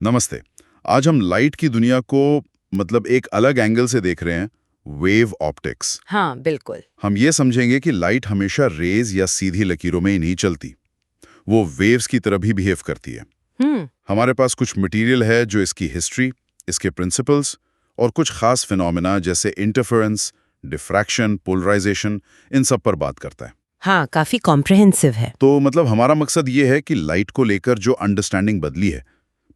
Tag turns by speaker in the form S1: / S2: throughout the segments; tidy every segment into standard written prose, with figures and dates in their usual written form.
S1: नमस्ते। आज हम लाइट की दुनिया को एक अलग एंगल से देख रहे हैं, वेव ऑप्टिक्स।
S2: हाँ, बिल्कुल।
S1: हम ये समझेंगे कि लाइट हमेशा रेज या सीधी लकीरों में ही नहीं चलती, वो वेव्स की तरह भी बिहेव करती है। हमारे पास कुछ मटेरियल है जो इसकी हिस्ट्री, इसके प्रिंसिपल्स और कुछ खास फिनोमेना जैसे इंटरफेरेंस, डिफ्रैक्शन, पोलराइजेशन, इन सब पर बात करता है।
S2: हाँ, काफी कॉम्प्रिहेंसिव है।
S1: तो हमारा मकसद ये है कि लाइट को लेकर जो अंडरस्टैंडिंग बदली है,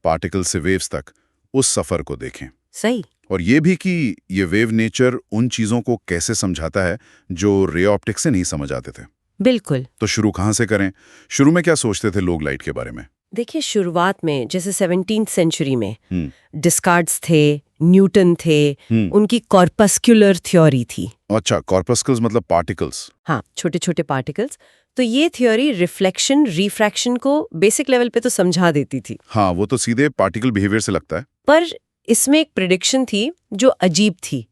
S1: पार्टिकल से वेव्स तक, उस सफर को देखें।
S2: सही।
S1: और ये भी कि ये वेव नेचर उन चीजों को कैसे समझाता है जो रे ऑप्टिक्स से नहीं समझ आते थे।
S2: बिल्कुल।
S1: तो शुरू कहाँ से करें? शुरू में क्या सोचते थे लोग लाइट के बारे में?
S2: देखिए, शुरुआत में जैसे 17th सेंचुरी में डिस्कार्ड्स थे, न्यूटन थे, उनकी कॉर्पस्कुलर थ्योरी थी।
S1: अच्छा, कॉर्पस्कल्स मतलब पार्टिकल्स।
S2: हाँ, छोटे छोटे पार्टिकल्स। तो ये थ्योरी रिफ्लेक्शन, रिफ्रैक्शन को बेसिक लेवल पे तो समझा देती थी।
S1: हाँ, वो तो सीधे पार्टिकल बिहेवियर से लगता है।
S2: पर इसमें एक प्रेडिक्शन थी जो अजीब थी।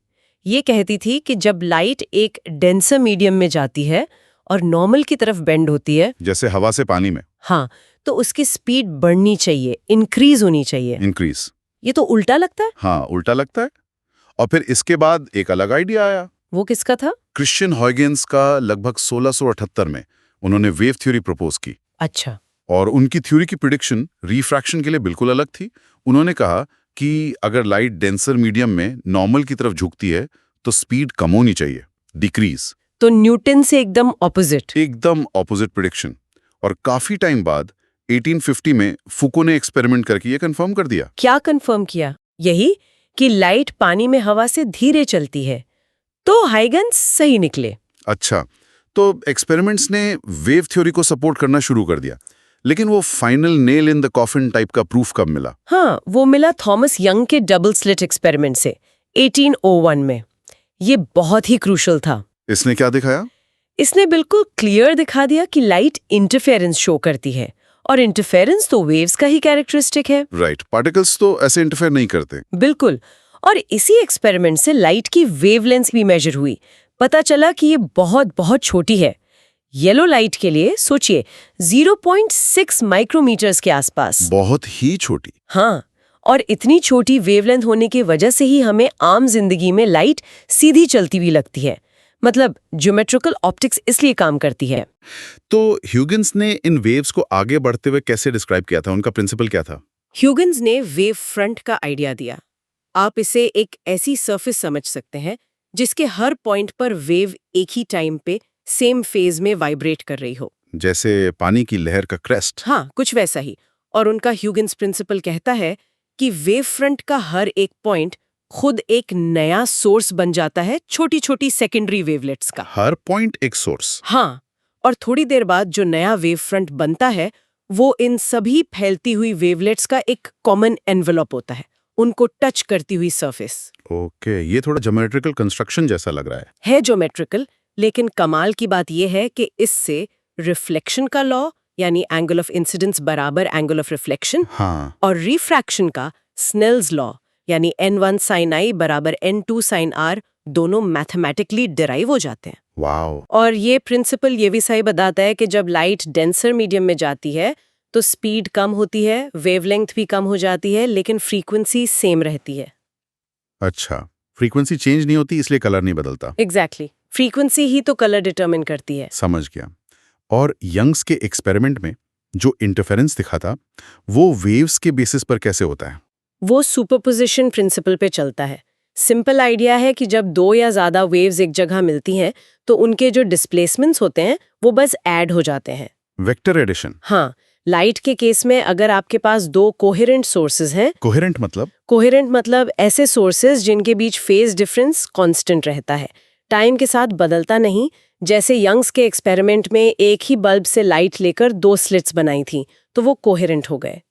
S2: ये कहती थी कि जब लाइट एक डेंसर मीडियम में जाती है और नॉर्मल की तरफ बेंड होती है,
S1: जैसे हवा से पानी में।
S2: हाँ, तो उसकी स्पीड बढ़नी चाहिए, इंक्रीज होनी चाहिए।
S1: इंक्रीज।
S2: ये तो उल्टा लगता है।
S1: हाँ, उल्टा लगता है। और फिर इसके बाद एक अलग आइडिया आया।
S2: वो किसका था?
S1: क्रिश्चियन हॉयगेंस का। लगभग 1678 में उन्होंने वेव थ्योरी प्रपोज की।
S2: अच्छा।
S1: और उनकी थ्योरी की प्रिडिक्शन रिफ्रैक्शन के लिए बिल्कुल अलग थी। उन्होंने कहा कि अगर लाइट डेंसर मीडियम में नॉर्मल की तरफ झुकती है तो स्पीड कम होनी चाहिए, डिक्रीज।
S2: तो न्यूटन से एकदम ऑपोजिट।
S1: एकदम ऑपोजिट प्रिडिक्शन। और काफी टाइम बाद 1850 में फुको ने एक्सपेरिमेंट करके ये कंफर्म कर दिया।
S2: क्या कंफर्म किया? यही कि लाइट पानी में हवा से धीरे चलती है। तो हाइगन्स सही निकले।
S1: अच्छा, तो एक्सपेरिमेंट्स ने वेव थ्योरी को सपोर्ट करना शुरू कर दिया। लेकिन वो final nail in the coffin type का प्रूफ कब मिला?
S2: हाँ, वो मिला थॉमस यंग के डबल स्लिट एक्सपेरिमेंट से 1801 में। ये बहुत ही क्रूशल था।
S1: इसने क्या दिखाया?
S2: इसने बिल्कुल क्लियर दिखा दिया कि लाइट इंटरफेरेंस शो करती है, और इंटरफेरेंस तो वेव्स का ही कैरेक्टरिस्टिक है।
S1: राइट, पार्टिकल्स तो ऐसे इंटरफेयर नहीं करते।
S2: बिल्कुल। और इसी एक्सपेरिमेंट से लाइट की वेवलेंथ भी मेजर हुई। पता चला कि ये बहुत बहुत छोटी है। येलो लाइट के लिए सोचिए 0.6 माइक्रोमीटर्स के आसपास।
S1: बहुत ही छोटी।
S2: हाँ, और इतनी छोटी वेवलेंथ होने की वजह से ही हमें आम जिंदगी में लाइट सीधी चलती हुई लगती है। मतलब ज्योमेट्रिकल ऑप्टिक्स इसलिए काम करती है।
S1: तो ह्यूगिन्स ने इन वेव्स को आगे बढ़ते हुए कैसे डिस्क्राइब किया था? उनका प्रिंसिपल क्या था?
S2: ह्यूगिन्स ने वेव फ्रंट का आइडिया दिया। आप इसे एक ऐसी सरफेस समझ सकते हैं जिसके हर पॉइंट पर वेव एक ही टाइम पे सेम फेज में वाइब्रेट कर रही हो।
S1: जैसे पानी की लहर का क्रेस्ट।
S2: हाँ, कुछ वैसा ही। और उनका ह्यूगिन्स प्रिंसिपल कहता है कि वेव फ्रंट का हर एक पॉइंट खुद एक नया सोर्स बन जाता है, छोटी छोटी सेकेंडरी वेवलेट्स का।
S1: हर पॉइंट एक सोर्स।
S2: हाँ, और थोड़ी देर बाद जो नया वेव फ्रंट बनता है वो इन सभी फैलती हुई वेवलेट्स का एक कॉमन एनवेलप होता है, उनको टच करती हुई सरफेस।
S1: ओके, ये थोड़ा ज्योमेट्रिकल कंस्ट्रक्शन जैसा लग रहा
S2: है ज्योमेट्रिकल, लेकिन कमाल की बात यह है कि इससे रिफ्लेक्शन का लॉ यानी एंगल ऑफ इंसिडेंस बराबर एंगल ऑफ रिफ्लेक्शन,
S1: हाँ।
S2: और रिफ्रैक्शन का स्नेल्स लॉ यानी n1 sin i बराबर n2 sin r दोनों मैथमेटिकली डिराइव हो जाते हैं।
S1: वाओ।
S2: और ये प्रिंसिपल ये भी सही बताता है कि जब लाइट डेंसर मीडियम में जाती है तो स्पीड कम होती है, वेवलेंथ भी कम हो जाती है, लेकिन फ्रीक्वेंसी सेम रहती है।
S1: अच्छा, फ्रीक्वेंसी चेंज नहीं होती इसलिए कलर नहीं बदलता।
S2: एग्जैक्टली, फ्रीक्वेंसी ही तो कलर डिटरमिन करती है।
S1: समझ गया। और यंग्स के एक्सपेरिमेंट में जो इंटरफेरेंस दिखा था वो वेव्स के बेसिस पर कैसे होता है?
S2: वो सुपरपोजिशन प्रिंसिपल पे चलता है। सिंपल आइडिया है कि जब दो या ज्यादा वेव्स एक जगह मिलती हैं तो उनके जो डिस्प्लेसमेंट्स होते हैं वो बस ऐड हो जाते हैं।
S1: Vector addition.
S2: हाँ, लाइट के केस में अगर आपके पास दो कोहेरेंट सोर्सेज हैं।
S1: कोहेरेंट मतलब?
S2: कोहेरेंट मतलब ऐसे सोर्सेज जिनके बीच फेज डिफरेंस कांस्टेंट रहता है, टाइम के साथ बदलता नहीं। जैसे यंग्स के एक्सपेरिमेंट में एक ही बल्ब से लाइट लेकर दो स्लिट्स बनाई थी तो वो कोहेरेंट हो गए।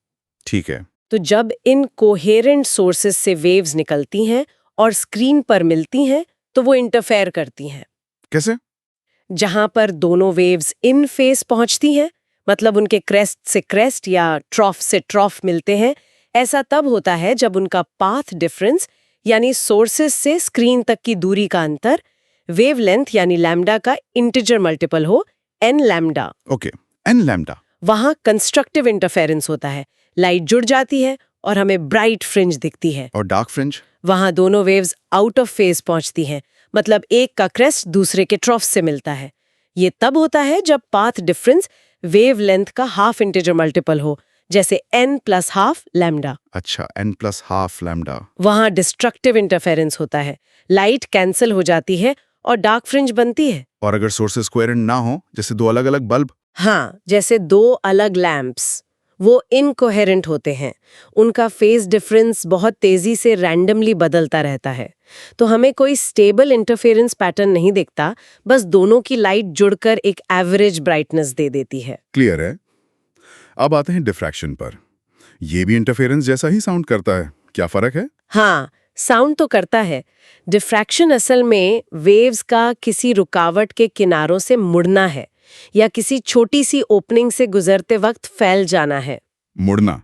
S1: ठीक है।
S2: तो जब इन कोहेरेंट सोर्सेज से वेव्स निकलती हैं और स्क्रीन पर मिलती हैं तो वो इंटरफेयर करती हैं।
S1: कैसे?
S2: जहां पर दोनों वेव्स इन फेस पहुंचती हैं, मतलब उनके क्रेस्ट से क्रेस्ट या ट्रॉफ से ट्रॉफ मिलते हैं, ऐसा तब होता है जब उनका पाथ डिफरेंस यानी सोर्सेज से स्क्रीन तक की दूरी का अंतर वेवलेंथ यानी लैम्डा का इंटीजर मल्टीपल हो, n lambda.
S1: Okay, n lambda.
S2: वहां कंस्ट्रक्टिव इंटरफेरेंस होता है, लाइट जुड़ जाती है और हमें ब्राइट फ्रिंज दिखती है।
S1: और डार्क फ्रिंज?
S2: वहां दोनों वेव्स आउट ऑफ फेज पहुंचती हैं, मतलब एक का क्रेस्ट दूसरे के ट्रॉफ से मिलता है। ये तब होता है जब पाथ डिफरेंस वेव लेंथ का हाफ इंटीजर मल्टीपल हो, जैसे n + हाफ लैम्डा।
S1: अच्छा, n + हाफ लैम्डा।
S2: वहां डिस्ट्रक्टिव इंटरफेरेंस होता है, लाइट कैंसिल हो जाती है और डार्क फ्रिंज बनती है।
S1: और अगर सोर्सेस कोहेरेंट ना हो, जैसे दो अलग अलग बल्ब?
S2: हाँ, जैसे दो अलग लैंप्स, वो इनकोहेरेंट होते हैं। उनका फेज डिफरेंस बहुत तेजी से रैंडमली बदलता रहता है, तो हमें कोई स्टेबल इंटरफेरेंस पैटर्न नहीं दिखता, बस दोनों की लाइट जुड़कर एक एवरेज ब्राइटनेस दे देती है।
S1: क्लियर है। अब आते हैं डिफ्रैक्शन पर। ये भी इंटरफेरेंस जैसा ही साउंड करता है, क्या फर्क है?
S2: हाँ, साउंड तो करता है। डिफ्रैक्शन असल में वेव्स का किसी रुकावट के किनारों से मुड़ना है या किसी छोटी सी ओपनिंग से गुजरते वक्त फैल जाना है।
S1: मुड़ना?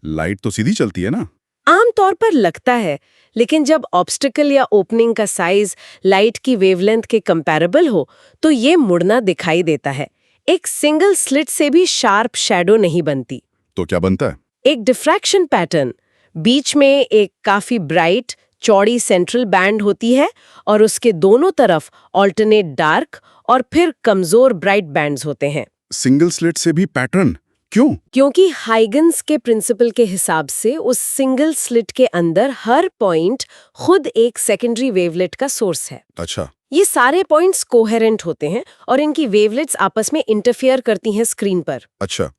S1: लाइट तो सीधी चलती है ना?
S2: आमतौर पर लगता है, लेकिन जब ऑब्स्टिकल या ओपनिंग का साइज लाइट की वेवलेंथ के कंपैरेबल हो, तो ये मुड़ना दिखाई देता है। एक सिंगल स्लिट से भी शार्प शैडो नहीं बनती।
S1: तो क्या बनता है?
S2: एक डिफ्रैक्शन पैटर्न। बीच में एक काफी ब्राइट चौड़ी सेंट्रल बैंड होती है और उसके दोनों तरफ ऑल्टरनेट डार्क और फिर कमजोर ब्राइट बैंड्स होते हैं।
S1: सिंगल स्लिट से भी पैटर्न? क्यों?
S2: क्योंकि हाइगन्स के प्रिंसिपल के हिसाब से उस सिंगल स्लिट के अंदर हर पॉइंट खुद एक सेकेंडरी वेवलेट का सोर्स है।
S1: अच्छा।
S2: ये सारे पॉइंट्स कोहेरेंट होते हैं और इनकी वेवलेट्स आपस में इंटरफेयर करती हैं स्क्रीन पर।
S1: अच्छा।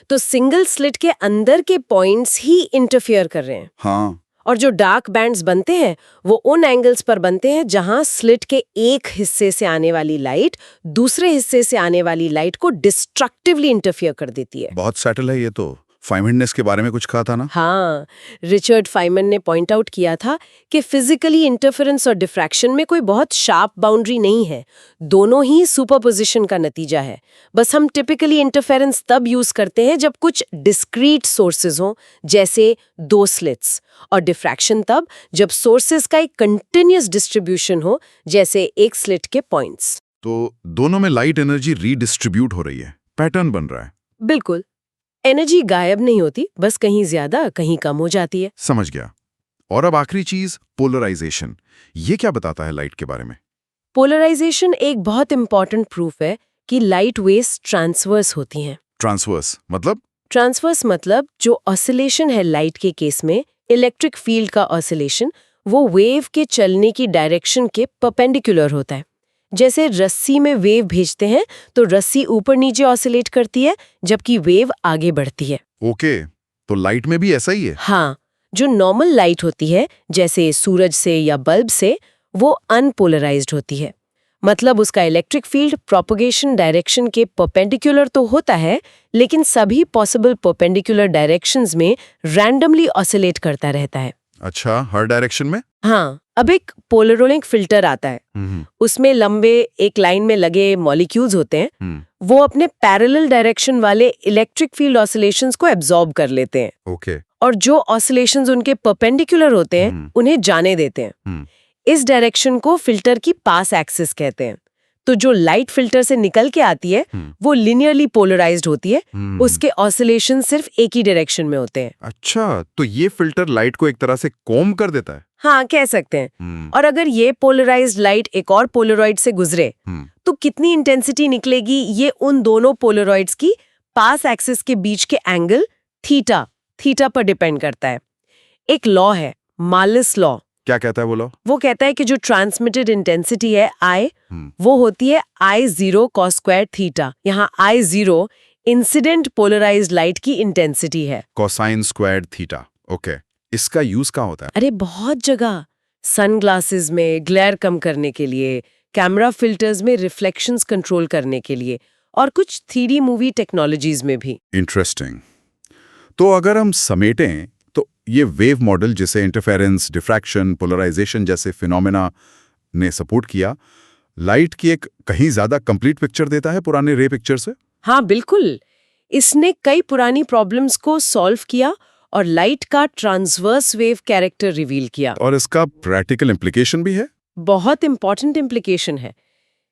S2: तो सिंगल स्लिट के अंदर के पॉइंट्स ही इंटरफेयर कर रहे हैं।
S1: हाँ।
S2: और जो डार्क बैंड्स बनते हैं वो उन एंगल्स पर बनते हैं जहां स्लिट के एक हिस्से से आने वाली लाइट दूसरे हिस्से से आने वाली लाइट को डिस्ट्रक्टिवली इंटरफियर कर देती है।
S1: बहुत सैटल है ये तो। फाइननेस के बारे में कुछ कहा था ना?
S2: हाँ, रिचर्ड फाइमन ने पॉइंट आउट किया था कि फिजिकली इंटरफेरेंस और डिफ्रैक्शन में कोई बहुत शार्प बाउंड्री नहीं है, दोनों ही सुपरपोजिशन का नतीजा है। बस हम टिपिकली इंटरफेरेंस तब यूज करते हैं जब कुछ डिस्क्रीट सोर्सेज हों, जैसे दो स्लिट्स, और डिफ्रैक्शन तब जब सोर्सेज का एक कंटिन्यूअस डिस्ट्रीब्यूशन हो, जैसे एक स्लिट के पॉइंट्स।
S1: तो दोनों में लाइट एनर्जी रीडिस्ट्रीब्यूट हो रही है, पैटर्न बन रहा है।
S2: बिल्कुल, एनर्जी गायब नहीं होती, बस कहीं ज्यादा कहीं कम हो जाती है।
S1: समझ गया। और अब आखिरी चीज, पोलराइजेशन। ये क्या बताता है लाइट के बारे में?
S2: पोलराइजेशन एक बहुत इंपॉर्टेंट प्रूफ है कि लाइट वेव्स ट्रांसवर्स होती हैं।
S1: ट्रांसवर्स मतलब?
S2: ट्रांसवर्स मतलब जो ऑसिलेशन है लाइट के केस में, इलेक्ट्रिक फील्ड का ऑसिलेशन, वो वेव के चलने की डायरेक्शन के परपेंडिकुलर होता है। जैसे रस्सी में वेव भेजते हैं तो रस्सी ऊपर नीचे ऑसिलेट करती है जबकि वेव आगे बढ़ती है।
S1: ओके, तो लाइट में भी ऐसा ही है?
S2: हाँ, जो नॉर्मल लाइट होती है जैसे सूरज से या बल्ब से, वो अनपोलराइज्ड होती है। मतलब उसका इलेक्ट्रिक फील्ड प्रोपगेशन डायरेक्शन के परपेंडिकुलर तो होता है, लेकिन सभी पॉसिबल परपेंडिकुलर डायरेक्शंस में रैंडमली ऑसिलेट करता रहता है।
S1: अच्छा, हर डायरेक्शन में?
S2: हाँ, अब एक पोलरोलिंक फिल्टर आता है। उसमें लंबे एक लाइन में लगे मॉलिक्यूल्स होते हैं। वो अपने पैरेलल डायरेक्शन वाले इलेक्ट्रिक फील्ड ऑसिलेशंस को एब्जॉर्ब कर लेते हैं।
S1: ओके।
S2: और जो ऑसिलेशंस उनके परपेंडिकुलर होते हैं उन्हें जाने देते हैं। इस डायरेक्शन को फिल्टर की पास एक्सिस कहते हैं। तो जो लाइट फिल्टर से निकल के आती है वो लिनियरली पोलराइज्ड होती है। उसके ऑसिलेशन सिर्फ एक ही डायरेक्शन में होते हैं।
S1: अच्छा, तो ये फिल्टर लाइट को एक तरह से कोम कर देता है?
S2: हाँ, कह सकते हैं। और अगर ये पोलराइज्ड लाइट एक और पोलरॉइड से गुजरे तो कितनी इंटेंसिटी निकलेगी, ये उन दोनों पोलरॉइड्स की पास एक्सिस के बीच के एंगल थीटा पर डिपेंड करता है। एक लॉ है, मालिस लॉ।
S1: क्या कहता है वो लॉ?
S2: वो कहता है कि जो ट्रांसमिटेड इंटेंसिटी है I, वो होती है I0 cos स्क्वायर थीटा। यहाँ I0 इंसिडेंट पोलराइज्ड लाइट की इंटेंसिटी है।
S1: Cosine squared theta. ओके। इसका यूज कहाँ होता है?
S2: अरे बहुत जगह, सनग्लासेस में ग्लेयर कम करने के लिए, कैमरा फिल्टर्स में रिफ्लेक्शंस कंट्रोल करने के लिए, और कुछ 3D मूवी टेक्नोलॉजीज में भी।
S1: इंटरेस्टिंग। तो अगर हम समेटें तो ये वेव मॉडल जिसे इंटरफेरेंस, डिफ्रैक्शन, पोलराइजेशन जैसे फिनोमेना ने सपोर्ट किया, लाइट की एक कहीं ज्यादा कंप्लीट पिक्चर देता है पुराने रे पिक्चर से?
S2: हाँ बिल्कुल, इसने कई पुरानी प्रॉब्लम्स को सॉल्व किया और लाइट का ट्रांसवर्स वेव कैरेक्टर रिवील किया।
S1: और इसका प्रैक्टिकल इम्प्लीकेशन भी है?
S2: बहुत इंपॉर्टेंट इम्प्लीकेशन है।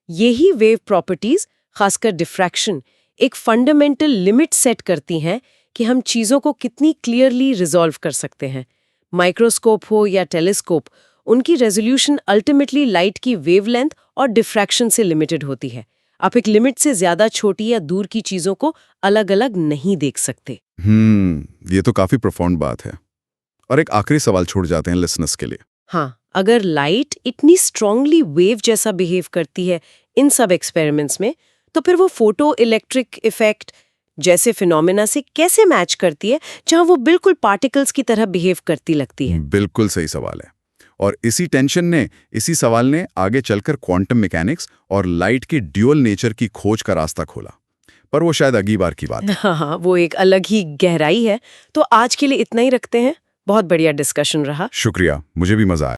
S2: यही वेव प्रॉपर्टीज, खासकर डिफ्रैक्शन, एक फंडामेंटल लिमिट सेट करती हैं कि हम चीज़ों को कितनी क्लियरली रिजॉल्व कर सकते हैं। माइक्रोस्कोप हो या टेलीस्कोप, उनकी रेजोल्यूशन अल्टीमेटली लाइट की वेवलेंथ और डिफ्रैक्शन से लिमिटेड होती है। आप एक लिमिट से ज्यादा छोटी या दूर की चीज़ों को अलग अलग नहीं देख सकते।
S1: ये तो काफी प्रोफाउंड बात है। और एक आखिरी सवाल छोड़ जाते हैं लिसनर्स के लिए।
S2: हाँ, अगर लाइट इतनी स्ट्रांगली वेव जैसा बिहेव करती है इन सब एक्सपेरिमेंट्स में, तो फिर वो फोटो इलेक्ट्रिक इफेक्ट जैसे फिनोमेना से कैसे मैच करती है, जहां वो बिल्कुल पार्टिकल्स की तरह बिहेव करती लगती है?
S1: बिल्कुल सही सवाल है। और इसी सवाल ने आगे चलकर क्वांटम मैकेनिक्स और लाइट की ड्यूअल नेचर की खोज का रास्ता खोला। पर वो शायद अगली बार की बात है।
S2: हाँ, वो एक अलग ही गहराई है। तो आज के लिए इतना ही रखते हैं। बहुत बढ़िया डिस्कशन रहा।
S1: शुक्रिया, मुझे भी मजा आया।